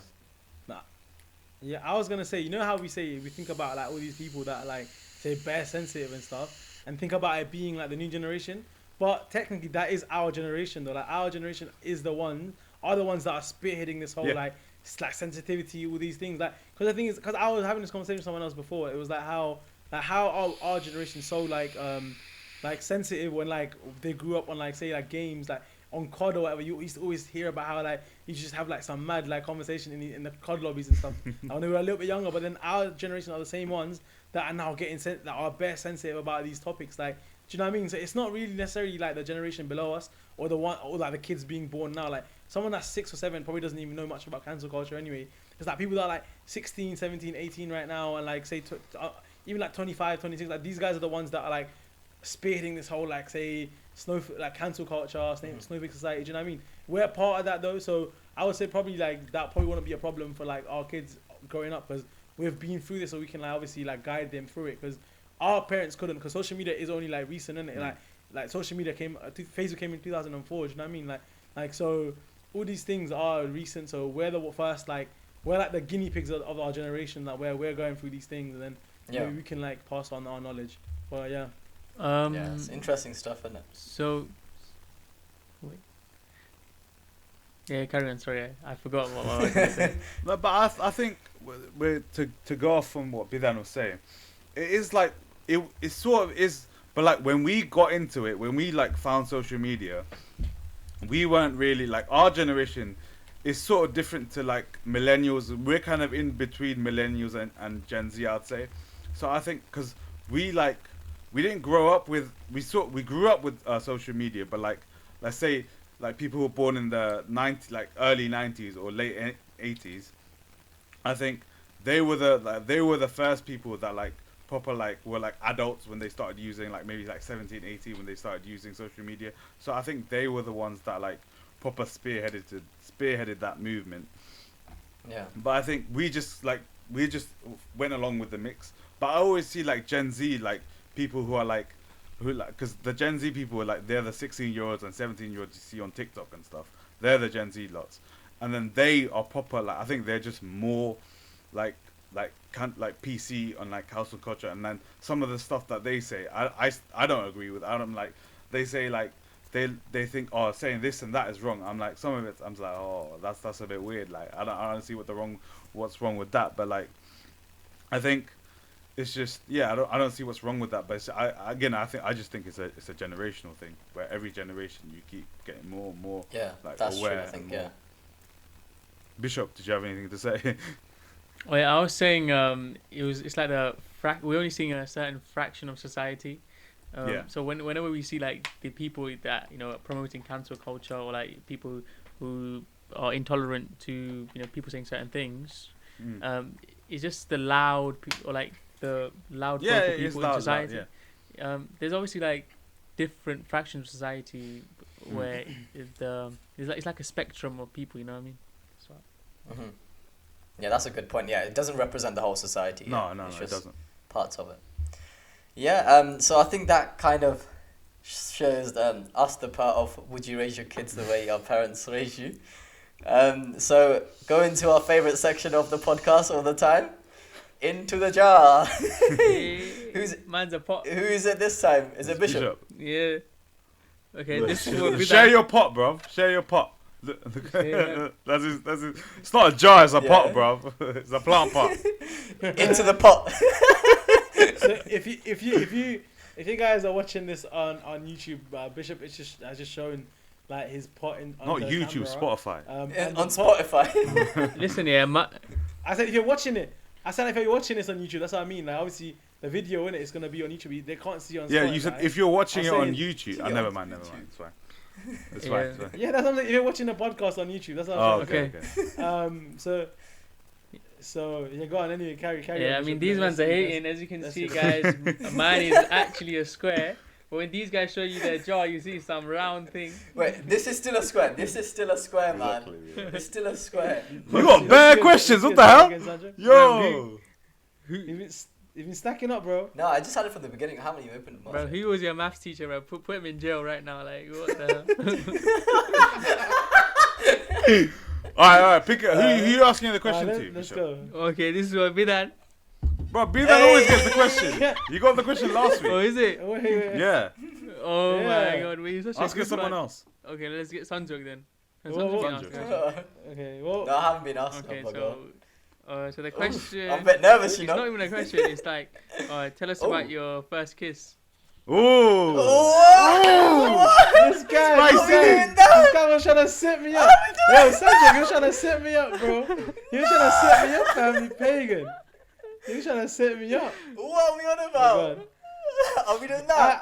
yeah, I was gonna say, you know how we think about like all these people that are like say bare sensitive and stuff, and think about it being like the new generation, but technically that is our generation though. Like our generation is the ones that are spearheading this whole like sensitivity, all these things. Like because the thing is, because I was having this conversation with someone else before, it was like how our generation so like like sensitive when like they grew up on like say like games like on COD or whatever. You used to always hear about how like you just have like some mad like conversation in the COD lobbies and stuff. And when we were a little bit younger, but then our generation are the same ones that are now getting that are best sensitive about these topics. Like, do you know what I mean? So it's not really necessarily like the generation below us or the one or like the kids being born now. Like someone that's 6 or 7 probably doesn't even know much about cancel culture anyway. It's like people that are like 16, 17, 18 right now and like say even like 25, 26. Like these guys are the ones that are like spearheading this whole like say like cancel culture, snowflake society. Do you know what I mean? We're part of that though, so I would say probably like that probably wouldn't be a problem for like our kids growing up because we've been through this, so we can like obviously like guide them through it. Because our parents couldn't, because social media is only like recent, isn't it? Like social media Facebook came in 2004. Do you know what I mean? Like so all these things are recent. So we're the first like we're like the guinea pigs of our generation. Like where we're going through these things, and then maybe we can like pass on our knowledge. But yeah. Yeah, it's interesting stuff, isn't it? So, wait. Yeah, carry on. Sorry, I forgot what I was going to say. No, but I think we're to go off from what Bidan was saying. It is like it sort of is, but like when we got into it, when we like found social media, we weren't really like our generation is sort of different to like millennials. We're kind of in between millennials and Gen Z, I'd say. So I think because we didn't grow up with we grew up with social media, but like let's say like people who were born in the early 90s or late 80s, I think they were the first people that like proper like were like adults when they started using like maybe like 17, 18 when they started using social media. So I think they were the ones that like proper spearheaded that movement. Yeah. But I think we just went along with the mix. But I always see like Gen Z like people who because the Gen Z people are like they're the 16-year-olds and 17-year-olds you see on TikTok and stuff. They're the Gen Z lots, and then they are proper like I think they're just more like PC on like cancel culture. And then some of the stuff that they say I don't agree with. I don't like they say like they think saying this and that is wrong. I'm like some of it I'm like that's a bit weird. Like I don't see what's wrong with that. But like I think. It's just I don't see what's wrong with that, but I just think it's a generational thing where every generation you keep getting more and more like that's aware. true, I think, yeah. Bishop, did you have anything to say? Oh yeah, I was saying it's like we're only seeing a certain fraction of society. So whenever we see like the people that are promoting cancel culture or like people who are intolerant to people saying certain things, it's just the loud people or like the loud vocal people in society. There's obviously like different fractions of society where it's like a spectrum of people. You know what I mean? So. Mm-hmm. Yeah, that's a good point. Yeah, it doesn't represent the whole society. No, it's it just doesn't. Parts of it. Yeah. So I think that kind of shows us the part of would you raise your kids the way your parents raised you. So go into our favorite section of the podcast all the time. Into the jar. Man's a pot. Who is it this time? Is it Bishop? Yeah. Okay, this will be Share your pot, bro. Share your pot. That's his. It's not a jar. It's a pot, bro. It's a plant pot. Into the pot. So if you guys are watching this on YouTube, Bishop has just shown like his pot not YouTube, camera. Spotify. On Spotify. Listen, I said if you're watching this on YouTube, that's what I mean. Like obviously the video in it's gonna be on YouTube. They can't see on. Yeah, Spotify. you said if you're watching it on YouTube. Never mind. It's fine. It's fine. Yeah, that's what I'm saying. If you're watching the podcast on YouTube, that's what I'm saying. Okay. So yeah, go on anyway. Carry Yeah, on. I mean these ones are hating. As you can see, guys, mine is actually a square. But when these guys show you their jar, you see some round thing. Wait, this is still a square. This is still a square, man. Exactly, yeah. It's still a square. You got bare questions. What the hell? Yo. You've been stacking up, bro. No, I just had it from the beginning. How many you opened? Bro, who was your maths teacher, bro? Put him in jail right now. Like, what the hell? All right. Pick it. Who you asking the question to? Let's go. Okay, this is what Bidan. Bro, Bidan always gets the question. You got the question last week. Oh, is it? Wait. Yeah. Oh my God, wait, such Ask a it someone else. Okay, let's get Sanjog then. Sanjog. Okay. Well. No, I haven't been asked. Okay, Oh, so the question. I'm a bit nervous, It's not even a question. It's like, tell us about your first kiss. Ooh. This guy, Spicy. this guy was trying to set me up. Yo, Sanjog, you was trying to set me up, bro. You was trying to set me up, family pagan. You was trying to set me up. What are we on Oh, about? God. Are we doing that?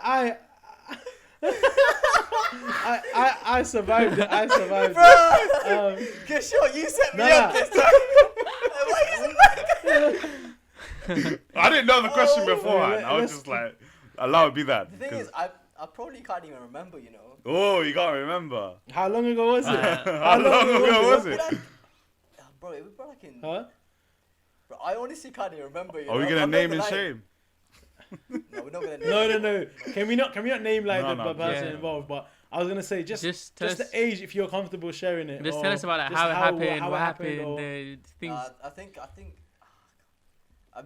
I survived it. I survived Bro! it. Get sure you set me Nah. up this time. Why is it I didn't know the question Oh. beforehand. I was Let's- just like, allow it be that. The thing 'cause- is, I probably can't even remember, you know. oh, you can't remember. How long ago was it? How long ago was it? Bro, it was like in. Huh? Bro, I honestly can't even remember. You Are we know? gonna I'm not name and lie. shame? No, we're not gonna name. No. Can we not name like No, the no, person yeah. involved? But I was gonna say just tell us, the age if you're comfortable sharing it. just or tell us about like, just how it happened, how what it happened, or- the things. I think.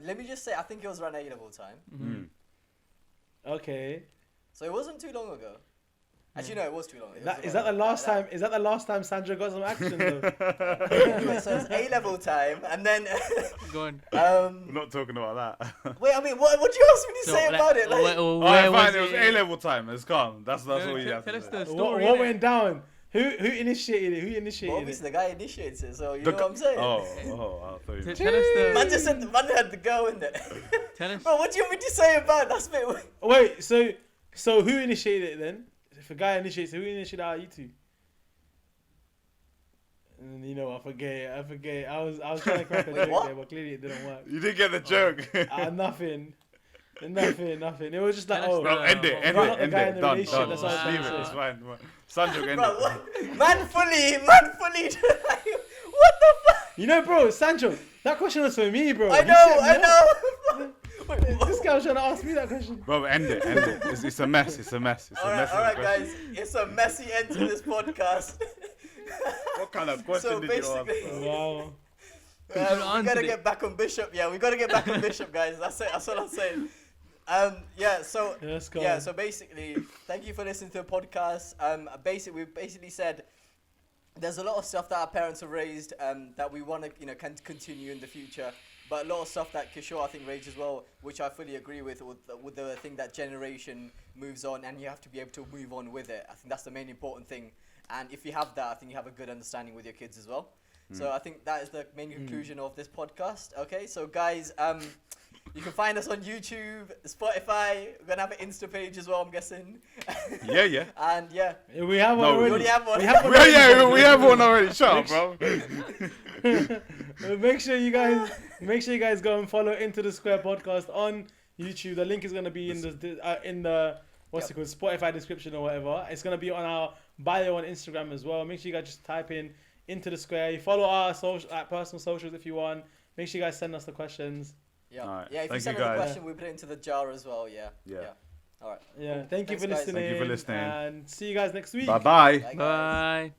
Let me just say, I think it was around A-level time. Mm. Okay. So it wasn't too long ago. Actually, no, it was too long. It was Is that the around- last time? Is that the last time Sandra got some action though? Anyway, so it's A-level time, and then Go on. We're not talking about that. wait. I mean, what do you ask me to say about it? Like, where Alright, was fine. It was A-level time. It's calm. That's all you have Tell to us say. the what story. what innit? went down? Who initiated it? Who well, initiated obviously it? the guy initiates it, so you The know what I'm saying. Oh, I thought you. Tell us Man the. just said the man had the girl in there. Tell us. Bro, what do you want me to say about it? That's a bit. Wait, so who initiated it then? If a guy initiates it, who initiated out of you two? And you know, I forget. I was trying to crack a Wait, joke what? there, but clearly it didn't work. You didn't get the joke. Nothing. It was just like, Tell us oh, the- No, end it. You're not the guy in the Done. relationship, that's Done. all I was Leave trying it. to It's say. fine. Sanjog, end Bro, it. what? Man fully. What the fuck? you know, bro, Sancho, that question was for me, bro. I You know. set me up. Wait, This guy was trying to ask me that question. Bro, end it. It's a mess. It's a mess. It's a All mess. right, of a question. guys. It's a messy end to this podcast. What kind of question So did you ask? basically- Wow. We answered gotta it. get back on Bishop. Yeah, we gotta get back on Bishop, guys. That's it. That's all I'm saying. Yeah. So Yeah, let's go. yeah. So basically, thank you for listening to the podcast. We basically said there's a lot of stuff that our parents have raised that we want to can continue in the future. But a lot of stuff that Kishore I think raised as well, which I fully agree with the thing that generation moves on and you have to be able to move on with it. I think that's the main important thing. And if you have that, I think you have a good understanding with your kids as well. So I think that is the main conclusion of this podcast. Okay, so guys, you can find us on YouTube, Spotify. We're gonna have an Insta page as well, I'm guessing. Yeah. And yeah, We have one No, we already. already have one. We have one Yeah, we have one already. Shut up, bro. Make sure you guys go and follow Into the Square podcast on YouTube. The link is gonna be in the what's it called, Spotify description or whatever. It's gonna be on our bio on Instagram as well. Make sure you guys just type in Into the Square. You follow our personal socials if you want. Make sure you guys send us the questions. Yeah, Alright, yeah. If you thank send you us a guys. question, we put it into the jar as well. Yeah. Yeah. All right. Yeah, Cool. thank you Thanks, for guys. listening. Thank you for listening. And see you guys next week. Bye bye. Bye, guys. Bye.